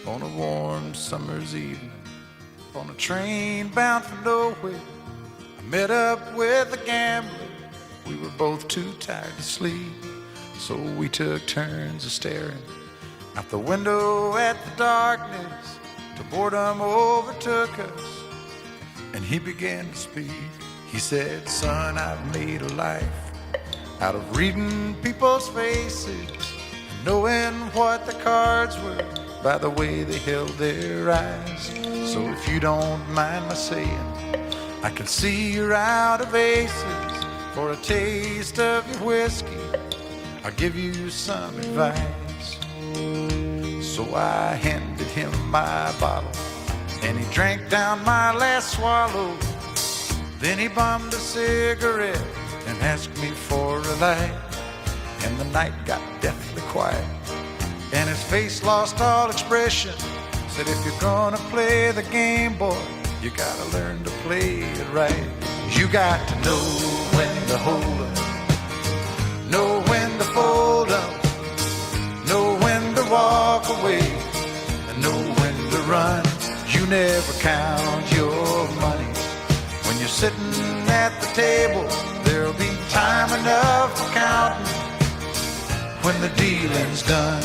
on a warm summer's evening, on a train bound for nowhere. I met up with a gambler. We were both too tired to sleep, so we took turns of staring out the window at the darkness till boredom overtook us, and he began to speak. He said, "Son, I've made a life out of reading people's faces and knowing what the cards were by the way they held their eyes. So if you don't mind my saying, I can see you're out of aces. For a taste of your whiskey, I'll give you some advice." So I handed him my bottle, and he drank down my last swallow. Then he bummed a cigarette and asked me for a light. And the night got deathly quiet, and his face lost all expression. Said, "If you're gonna play the game, boy, you gotta learn to play it right. You got to know when to hold up, know when to fold up, know when to walk away, and know when to run. You never count your money when you're sitting at the table. There'll be time enough for counting when the dealing's done."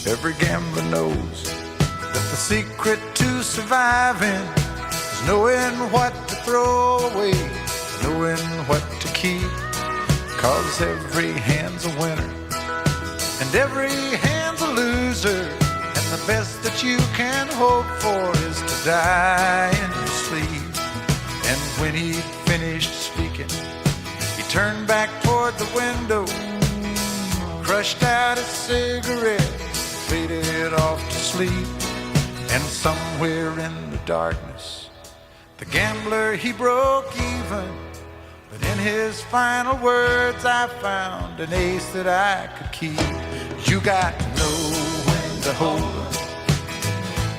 Every gambler knows that the secret to surviving is knowing what to throw away, knowing what to keep. 'Cause every hand's a winner and every hand's a loser, and the best that you can hope for is to die in your sleep. And when he finished speaking, he turned back toward the window, crushed out a cigarette, faded off to sleep. And somewhere in the darkness, the gambler, he broke even. But in his final words, I found an ace that I could keep. You got to know when to hold up,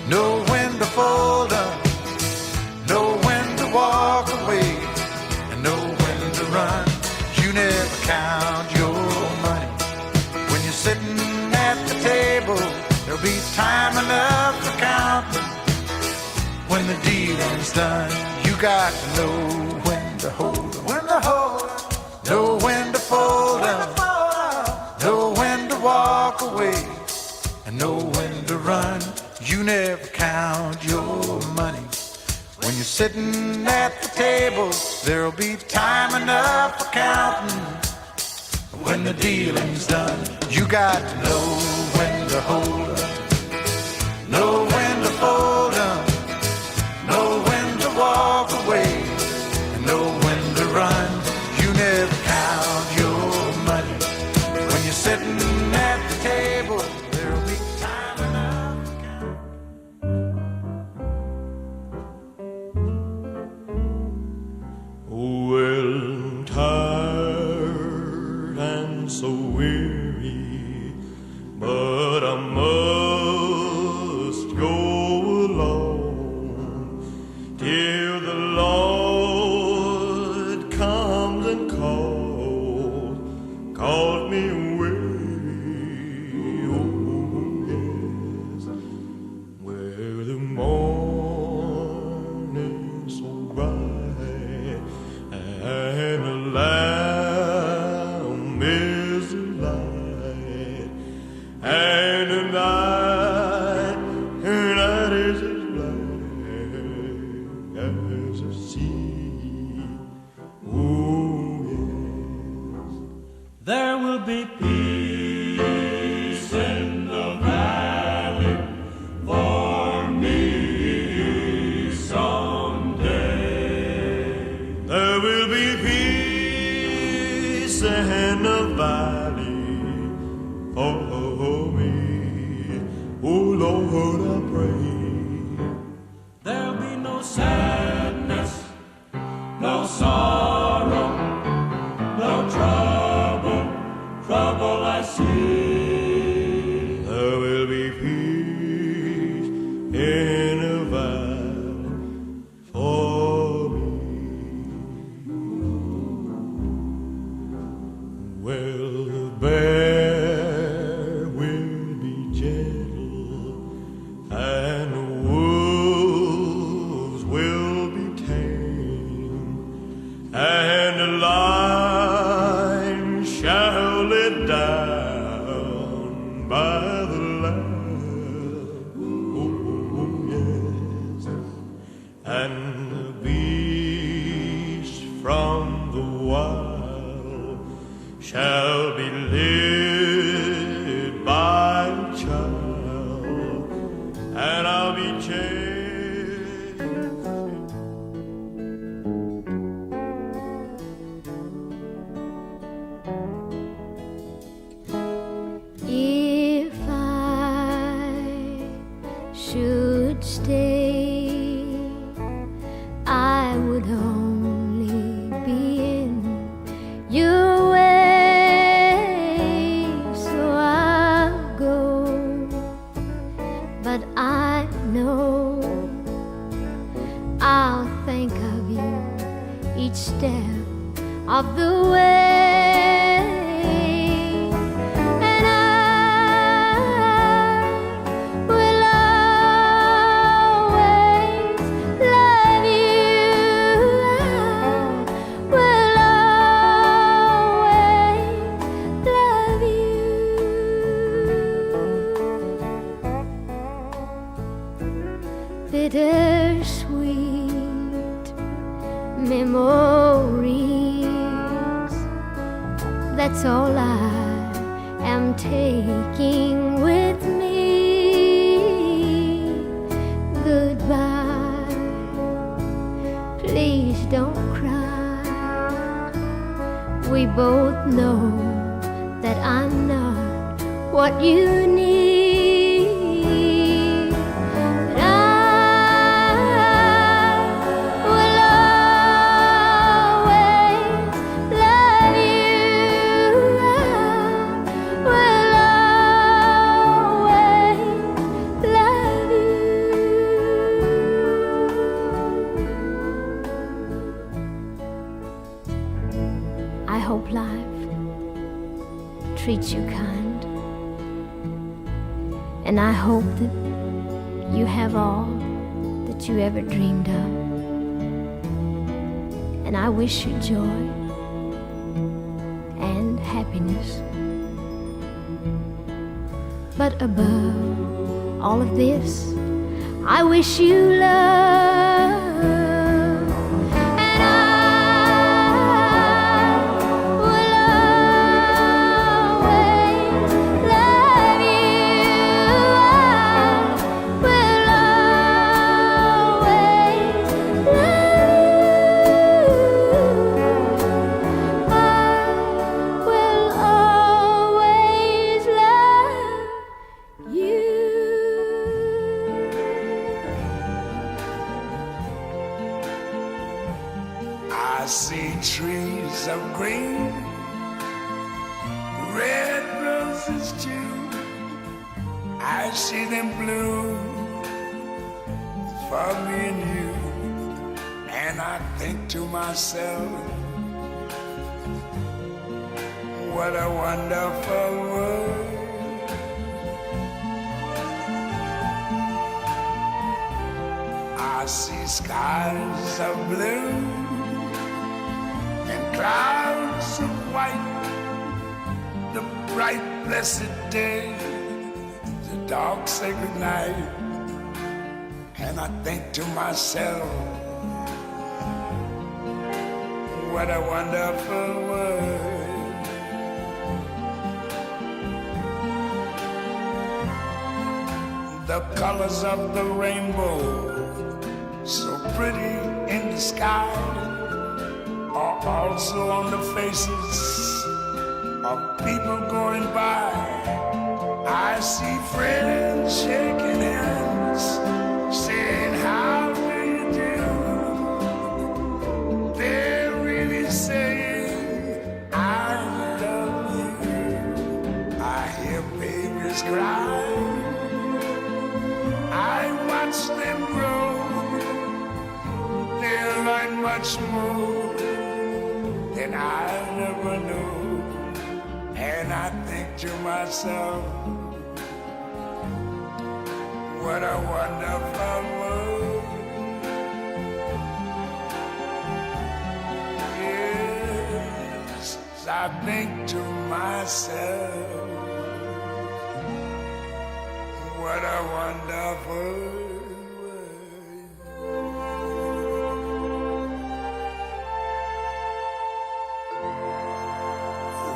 know when to fold up, know when to walk away, and know when to run. You never count your money when you're sitting at the table. There'll be time enough for counting when the dealing's done. You got to know when to hold up, when to hold up, know when to fold up, know when to walk away, and know when to run. You never count your money when you're sitting at the table. There'll be time enough for counting when the dealing's done. You got to know when to hold up, know when to fold up, know when to walk away, and know when to run. You never count your money when you're sitting at the table. There'll be time enough to count. Well, tired and so weary, but I must go along till the Lord comes and calls me away. Oh, yes, where the morning's so bright and the Lamb is alive, and the night is as black as the sea. Oh, yes. There will be peace in the valley for me someday. There will be peace in the valley for me. Oh, Lord, I pray. There'll be no sadness, no sorrow, no trouble I see. There will be peace in the valley for me. Well, the bear the line shall let down by the land. Oh, yes. And the beast from the wild shall be led by a child, and I'll be chased. If I should stay, I would only be in your way. So I'll go, but I know I'll think of you each step of the way. And I will always love you. I will always love you. Bittersweet memories, that's all I am taking with me. Goodbye, please don't cry. We both know that I'm not what you need. But I will always love you. I will always love you. I hope life treats you kind, and I hope that you have all that you ever dreamed of. And I wish you joy and happiness. But above all of this, I wish you love. And I will always love you. I will always love you. I will always love you. I see trees of green, red roses too. I see them bloom for me and you. And I think to myself, what a wonderful world. I see skies of blue and clouds of white, the bright blessed day, the dark sacred night. And I think to myself, what a wonderful world. The colors of the rainbow, so pretty in the sky, are also on the faces of people going by. I see friends shaking hands, saying, how do you do? They're really saying, I love you. I hear babies cry, I watch them grow. They'll learn much more than I never knew. And I think to myself, what a wonderful world. Yeah. I think to myself, what a wonderful world.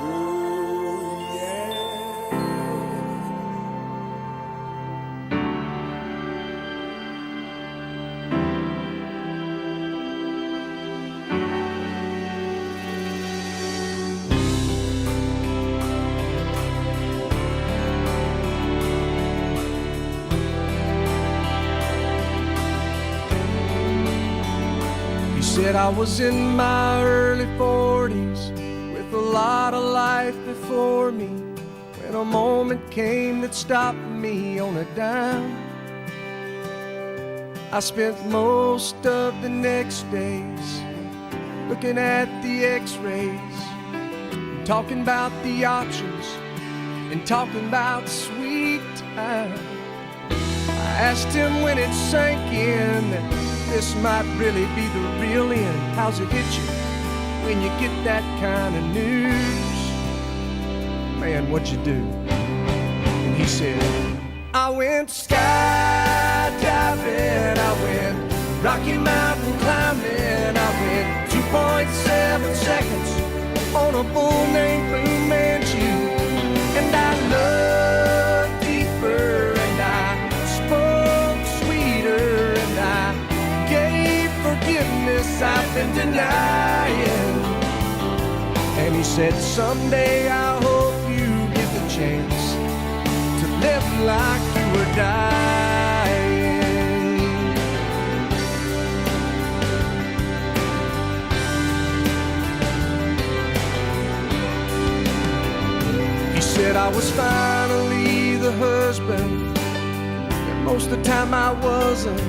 Ooh, yeah. Said I was in my early 40s with a lot of life before me, when a moment came that stopped me on a dime. I spent most of the next days looking at the x-rays, talking about the options and talking about sweet time. I asked him when it sank in that this might really be the real end. How's it hit you when you get that kind of news? Man, what'd you do? And he said, I went skydiving, I went Rocky Mountain climbing, I went 2.7 seconds on a bull named Blue Manchu. And I loved deeper, and I spoke sweeter, and I gave forgiveness I've been denying. And he said, someday I hope you get the chance to live like you were dying. He said I was finally the husband that most of the time I wasn't.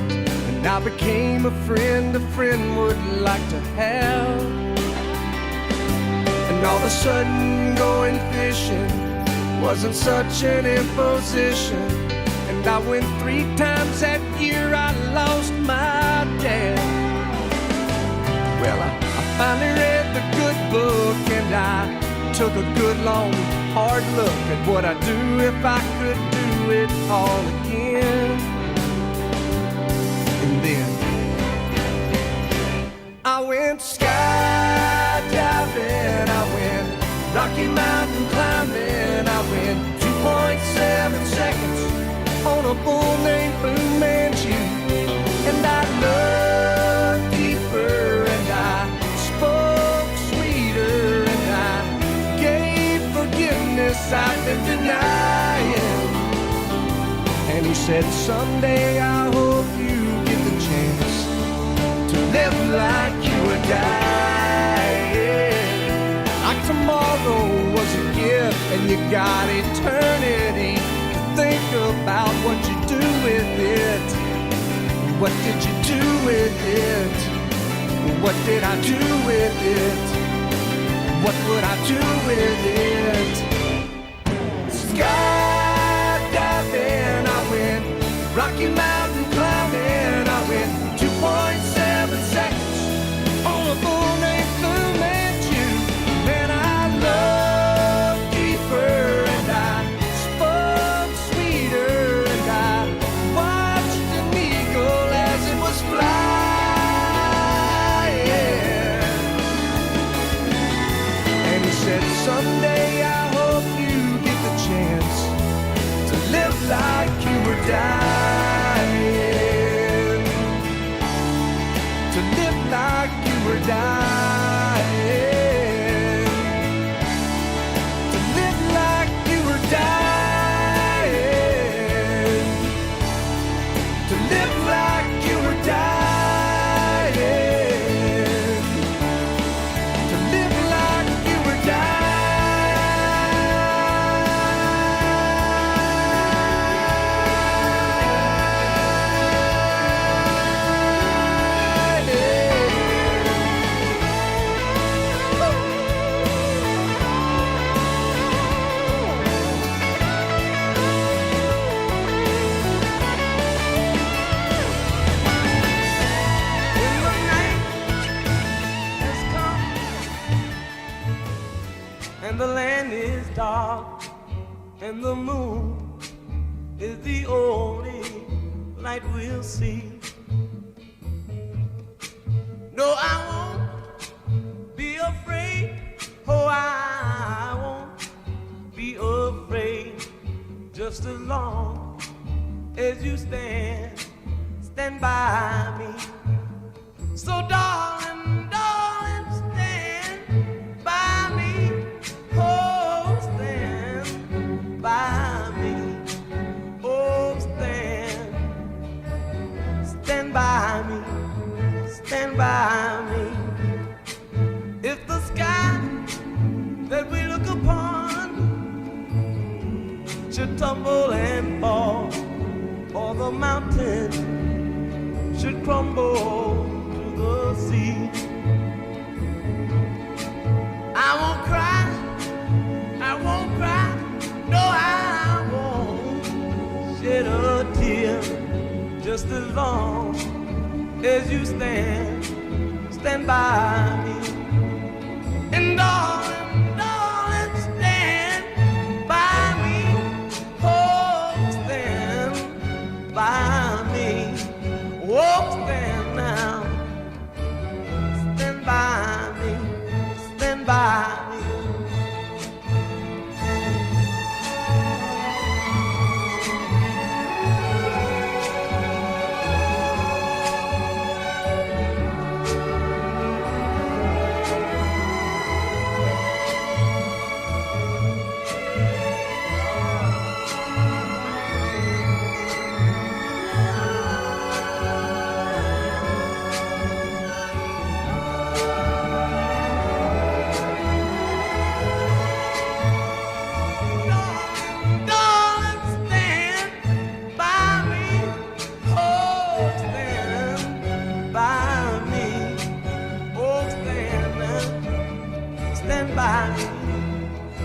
And I became a friend would like to have. And all of a sudden going fishing wasn't such an imposition. And I went 3 times that year, I lost my dad. Well, I finally read the good book, and I took a good long hard look at what I'd do if I could do it all again. And then I went skydiving, I went Rocky Mountain climbing, I went 2.7 seconds on a bull named Blue Manchu. And I loved deeper, and I spoke sweeter, and I gave forgiveness I've been denying. And he said, someday I hope you get the chance to live like you were dying. Like tomorrow was a gift, and you got eternity to think about what you do with it. What did you do with it? What did I do with it? What would I do with it? Skydiving, I went Rocky Mountain climbing, I went 2.7 seconds on a bull named Blue Manchu. And I loved deeper, and I spoke sweeter, and I watched an eagle as it was flying. And he said, someday I hope you get the chance the land is dark and the moon is the only light we'll see. No, I won't be afraid. Oh, I won't be afraid. Just as long as you stand by me. So darling, darling, stand by me. Oh, stand by me. Oh, stand by me. Stand by me. If the sky that we look upon should tumble and fall, or the mountain should crumble to the sea, I won't cry, I won't cry, no, I won't shed a tear, just as long as you stand by me. And darling, darling, stand by me. Oh, stand by me. Oh, stand now. Stand by me. Stand by me.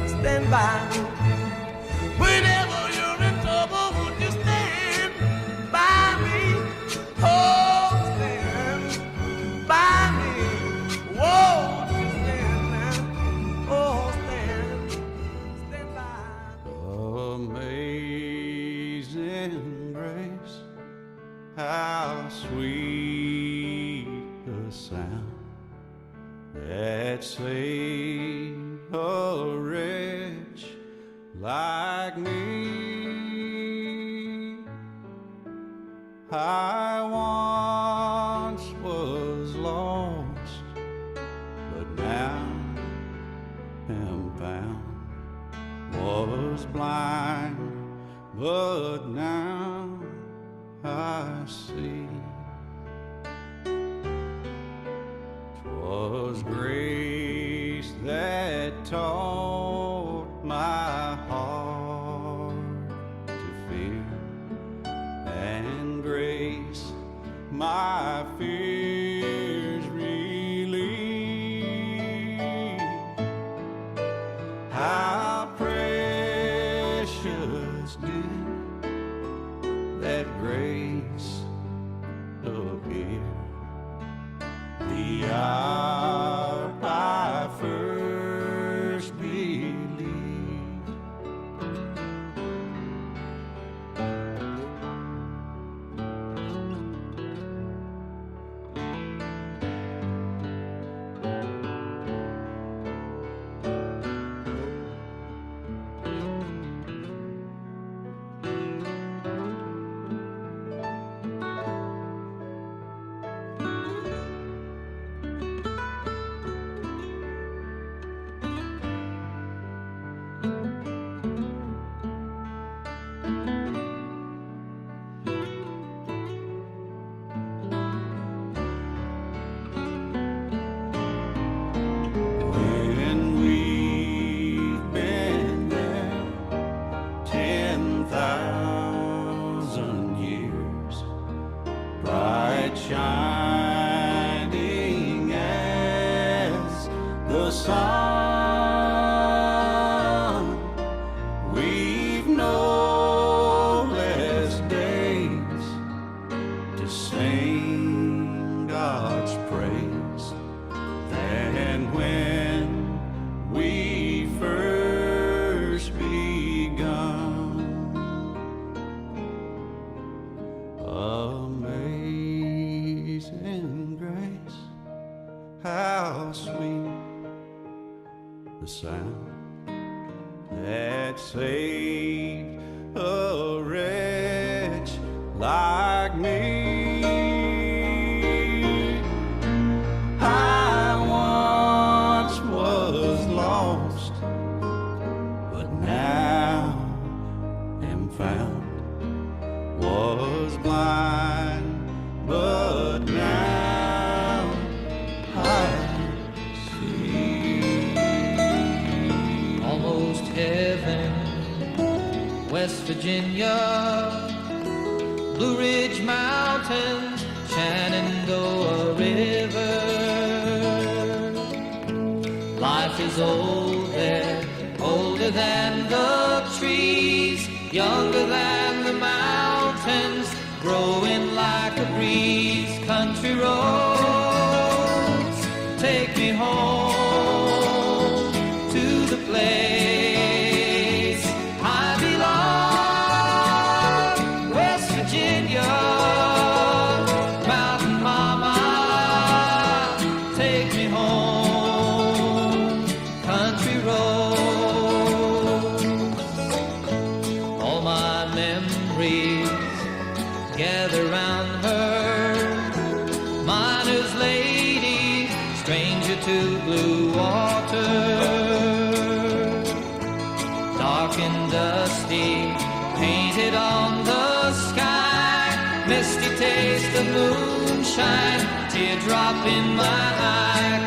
Stand by me. Whenever you're in trouble, would you stand by me? Oh, stand by me. Whoa, you stand now. Oh, stand by me. Amazing grace, how sweet the sound that saved a wretch like me. I once was lost, but now am found. Was blind, but now I see. 'Twas grace that taught my heart to fear, and grace my fears relieve. How precious did that grace appear the hour I first believed. Shining as the sun, we've no less days to sing God's praise than when we first how sweet the sound that saved a wretch like me. I once was lost, but now am found. Was blind, but now I see. Almost heaven, West Virginia, Blue Ridge Mountains, Shenandoah River. Life is old there, older than the trees, younger than the mountains, growing like a breeze. Country roads, take me home to the place I belong. West Virginia, Mountain Mama, take me home. Country roads, all my memories gather round her. Miner's lady, stranger to blue water. Dark and dusty, painted on the sky. Misty taste of moonshine, teardrop in my eye.